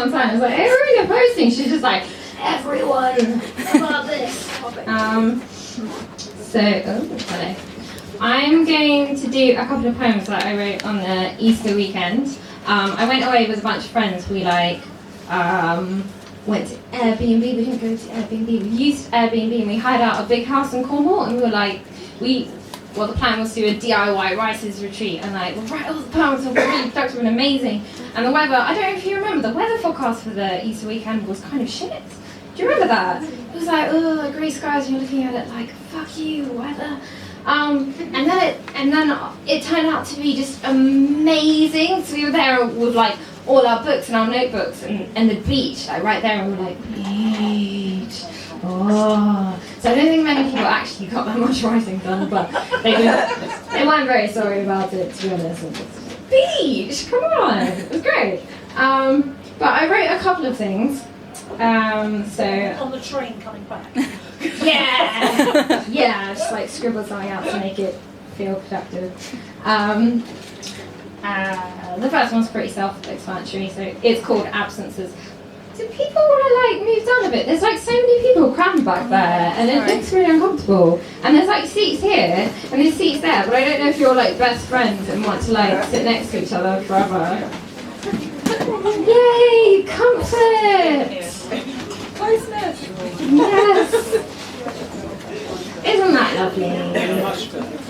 one time. I was like, hey, Rowena posting. She's just like, everyone about this topic. Hello. I'm going to do a couple of poems that I wrote on the Easter weekend. I went away with a bunch of friends. We went to Airbnb. We didn't go to Airbnb. We used Airbnb and we hired out a big house in Cornwall. And we were like, the plan was to do a DIY writers retreat and we'll write all the poems and we're really productive and amazing. And the weather, I don't know if you remember, the weather forecast for the Easter weekend was kind of shit. Do you remember that? It was like, oh, grey skies, and you're looking at it like, fuck you, weather. And then it turned out to be just amazing. So we were there with all our books and our notebooks and the beach, right there, and we were like, beach. Oh. So I don't think many people actually got that much writing done, but they weren't very sorry about it, to be honest. Beach, come on, it was great. But I wrote a couple of things. On the train coming back. Yeah, just scribble something out to make it feel productive. The first one's pretty self-explanatory, so it's called Absences. Do people want to move down a bit? There's so many people crammed back there, and it looks really uncomfortable. And there's seats here, and there's seats there, but I don't know if you're best friends and want to sit next to each other forever. Yay, comfort! Closeness! Yes! Isn't that lovely?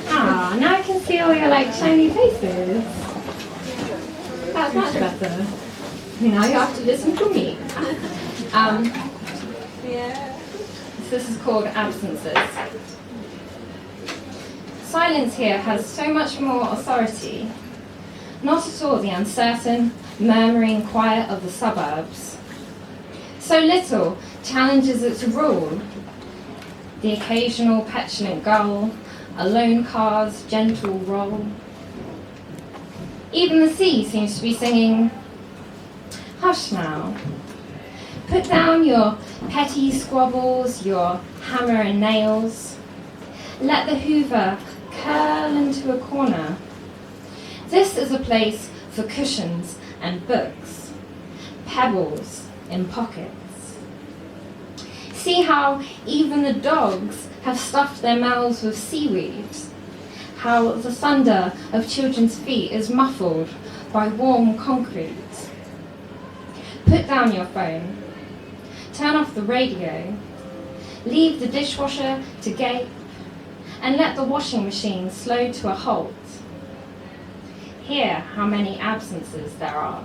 Ah, now I can see all your shiny faces. That's much better. Now you have to listen to me. This is called Absences. Silence here has so much more authority. Not at all the uncertain, murmuring quiet of the suburbs. So little challenges its rule. The occasional petulant gull, a lone car's gentle roll. Even the sea seems to be singing, hush now. Put down your petty squabbles, your hammer and nails. Let the hoover curl into a corner. This is a place for cushions and books, pebbles in pockets. See how even the dogs have stuffed their mouths with seaweed, how the thunder of children's feet is muffled by warm concrete. Put down your phone, turn off the radio, leave the dishwasher to gape, and let the washing machine slow to a halt. Hear how many absences there are.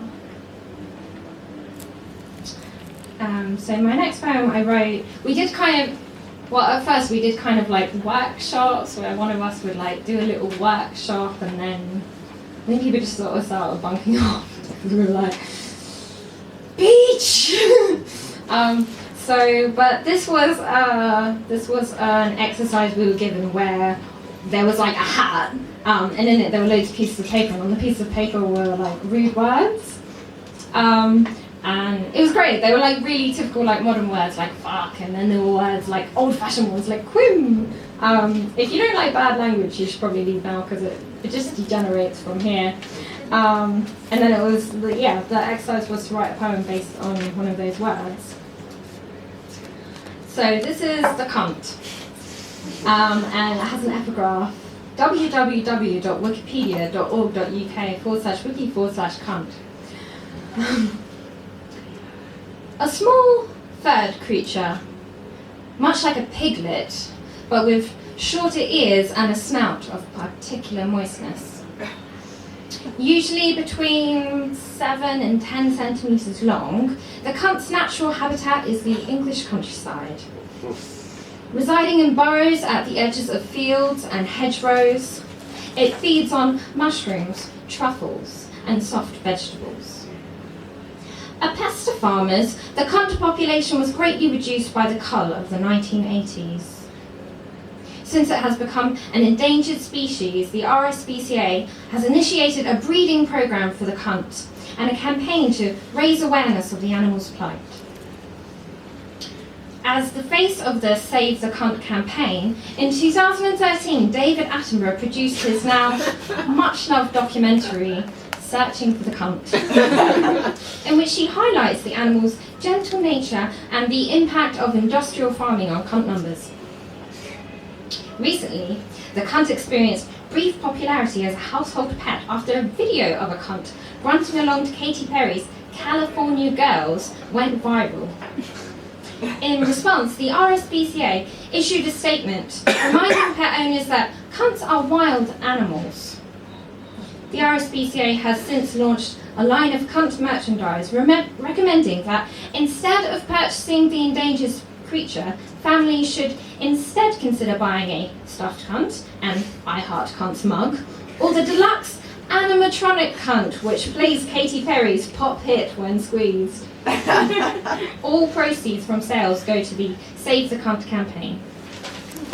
So my next poem I wrote, at first we did workshops where one of us would do a little workshop, and then people just sort of started bunking off because we were like, beach! But this was an exercise we were given where there was a hat, and in it there were loads of pieces of paper, and on the pieces of paper were rude words. And it was great. They were really typical modern words like fuck, and then there were words old-fashioned ones like quim. If you don't like bad language, you should probably leave now because it just degenerates from here. And then it was the exercise was to write a poem based on one of those words. So this is the cunt, and it has an epigraph. www.wikipedia.org.uk/wiki/cunt. A small furred creature, much like a piglet, but with shorter ears and a snout of particular moistness. Usually between 7 and 10 centimetres long, the cunt's natural habitat is the English countryside. Residing in burrows at the edges of fields and hedgerows, it feeds on mushrooms, truffles, and soft vegetables. A pest to farmers, the cunt population was greatly reduced by the cull of the 1980s. Since it has become an endangered species, the RSPCA has initiated a breeding program for the cunt and a campaign to raise awareness of the animal's plight. As the face of the Save the Cunt campaign, in 2013, David Attenborough produced his now much-loved documentary, Searching for the Cunt, in which she highlights the animal's gentle nature and the impact of industrial farming on cunt numbers. Recently, the cunt experienced brief popularity as a household pet after a video of a cunt grunting along to Katy Perry's California Girls went viral. In response, the RSPCA issued a statement reminding pet owners that cunts are wild animals. The RSPCA has since launched a line of cunt merchandise recommending that instead of purchasing the endangered creature, families should instead consider buying a stuffed cunt, an I Heart Cunts mug, or the deluxe animatronic cunt, which plays Katy Perry's pop hit When Squeezed. All proceeds from sales go to the Save the Cunt campaign.